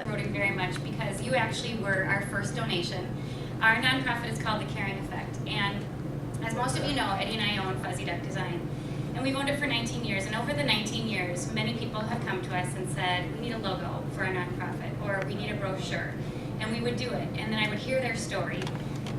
Rotary very much because you actually were our first donation. Our nonprofit is called The Caring Effect, and as most of you know, Eddie and I own Fuzzy Duck Design, and we've owned it for 19 years, and over the 19 years, many people have come to us and said, we need a logo for our nonprofit, or we need a brochure, and we would do it, and then I would hear their story,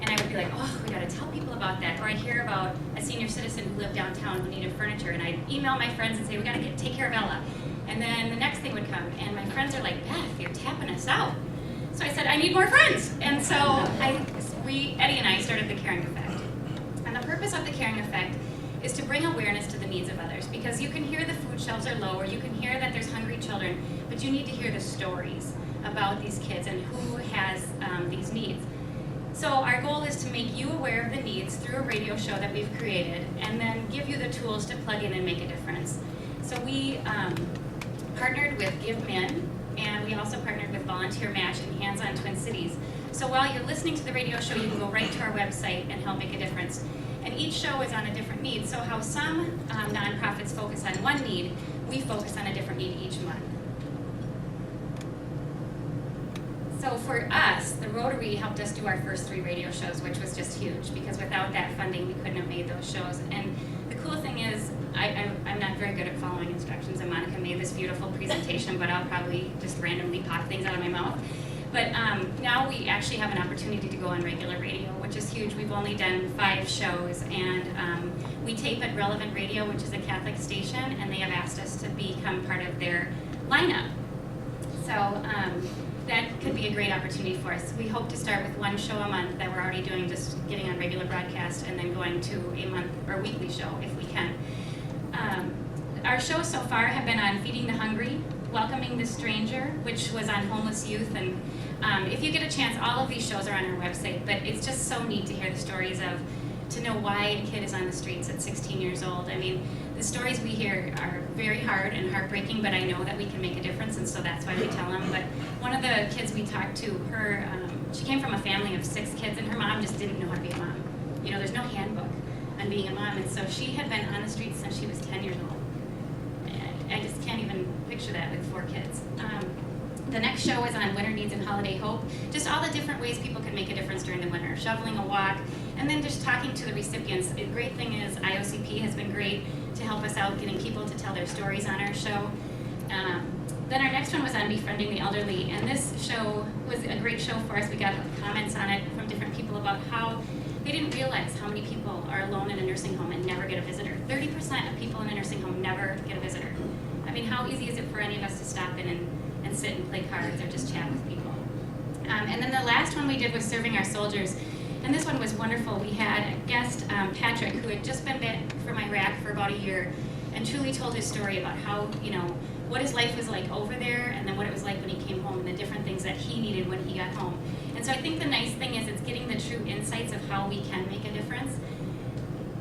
and I would be like, oh, we gotta tell people about that, or I'd hear about a senior citizen who lived downtown who needed furniture, and I'd email my friends and say, we gotta take care of Ella. And then the next thing would come, and my friends are like, Beth, you're tapping us out. So I said, I need more friends. And so Eddie and I started The Caring Effect. And the purpose of The Caring Effect is to bring awareness to the needs of others, because you can hear the food shelves are low, or you can hear that there's hungry children, but you need to hear the stories about these kids and who has these needs. So our goal is to make you aware of the needs through a radio show that we've created, and then give you the tools to plug in and make a difference. So we partnered with Give Min, and we also partnered with Volunteer Match and Hands on Twin Cities. So while you're listening to the radio show, you can go right to our website and help make a difference. And each show is on a different need. So how some nonprofits focus on one need, we focus on a different need each month. So for us, the Rotary helped us do our first 3 radio shows, which was just huge, because without that funding, we couldn't have made those shows. And the cool thing is, I'm not very good at following instructions, and Monica made this beautiful presentation, but I'll probably just randomly pop things out of my mouth. But now we actually have an opportunity to go on regular radio, which is huge. We've only done 5 shows, and we tape at Relevant Radio, which is a Catholic station, and they have asked us to become part of their lineup. So that could be a great opportunity for us. We hope to start with 1 show a month that we're already doing, just getting on regular broadcast, and then going to a month or weekly show if we can. Our shows so far have been on Feeding the Hungry, Welcoming the Stranger, which was on homeless youth, and if you get a chance, all of these shows are on our website, but it's just so neat to hear the stories to know why a kid is on the streets at 16 years old. I mean, the stories we hear are very hard and heartbreaking, but I know that we can make a difference, and so that's why we tell them. But one of the kids we talked to, she came from a family of 6 kids, and her mom just didn't know how to be a mom. You know, there's no handbook on being a mom, and so she had been on the streets since she was 10 years old. I just can't even picture that with 4 kids. The next show is on Winter Needs and Holiday Hope, just all the different ways people can make a difference during the winter, shoveling a walk, and then just talking to the recipients. The great thing is IOCP has been great to help us out, getting people to tell their stories on our show. Then our next one was on Befriending the Elderly, and this show was a great show for us. We got comments on it from different people about how they didn't realize how many people are alone in a nursing home and never get a visitor. 30% of people in a nursing home never get a visitor. I mean, how easy is it for any of us to stop in and sit and play cards or just chat with people? And then the last one we did was Serving Our Soldiers, and this one was wonderful. We had a guest, Patrick, who had just been back from Iraq for about a year, and truly told his story about how, what his life was like over there, and then what it was like when he came home, and the different things that he needed when he got home. And so I think the nice thing is it's getting the true insights of how we can make a difference.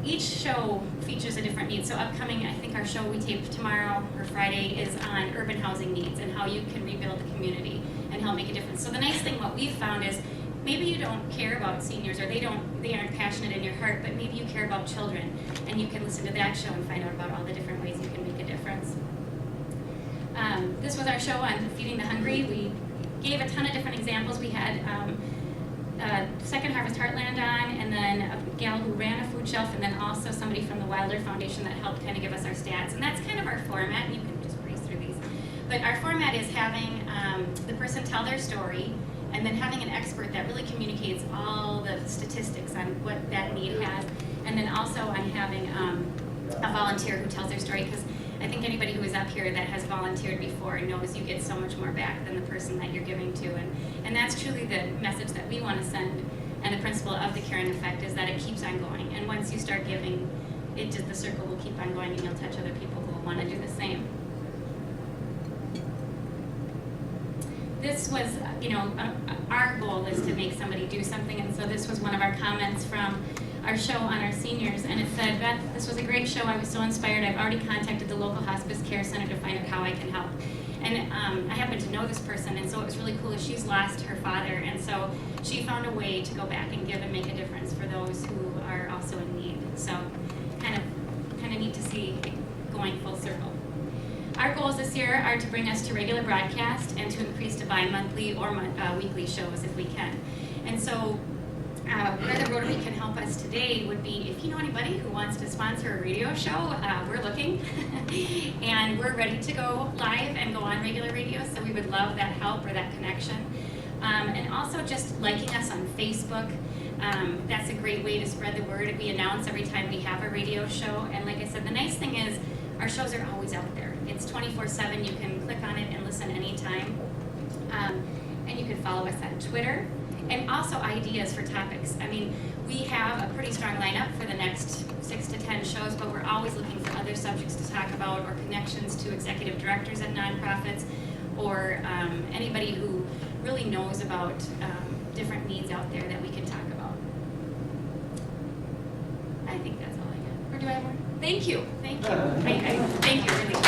Each show features a different need. So upcoming, I think our show we tape tomorrow or Friday is on urban housing needs and how you can rebuild the community and help make a difference. So the nice thing, what we've found is, maybe you don't care about seniors, or they aren't passionate in your heart, but maybe you care about children, and you can listen to that show and find out about all the different ways you can make a difference. This was our show on Feeding the Hungry. We gave a ton of different examples. We had Second Harvest Heartland on, and then a gal who ran a food shelf, and then also somebody from the Wilder Foundation that helped kind of give us our stats. And that's kind of our format. You can just breeze through these. But our format is having the person tell their story, and then having an expert that really communicates all the statistics on what that need has, and then also on having a volunteer who tells their story, because I think anybody who is up here that has volunteered before knows you get so much more back than the person that you're giving to, and that's truly the message that we want to send, and the principle of the Caring Effect is that it keeps on going, and once you start giving, the circle will keep on going, and you'll touch other people who will want to do the same. This was, our goal is to make somebody do something, and so this was one of our comments from our show on our seniors, and it said, Beth, this was a great show. I was so inspired. I've already contacted the local hospice care center to find out how I can help. And I happen to know this person, and so it was really cool. She's lost her father, and so she found a way to go back and give and make a difference for those who are also in need. So kind of neat to see it going full circle. our goals this year are to bring us to regular broadcast and to increase to bi-monthly or weekly shows if we can. And so where the Rotary can help us today would be if you know anybody who wants to sponsor a radio show, we're looking and we're ready to go live and go on regular radio, so we would love that help or that connection. And also just liking us on Facebook. That's a great way to spread the word. We announce every time we have a radio show, and like I said, the nice thing is our shows are always out there. It's 24/7. You can click on it and listen anytime. And you can follow us on Twitter. And also ideas for topics. I mean, we have a pretty strong lineup for the next 6 to 10 shows, but we're always looking for other subjects to talk about or connections to executive directors at nonprofits or anybody who really knows about different needs out there that we can talk about. I think that's all I got. Or do I have more? Thank you. Thank you, really.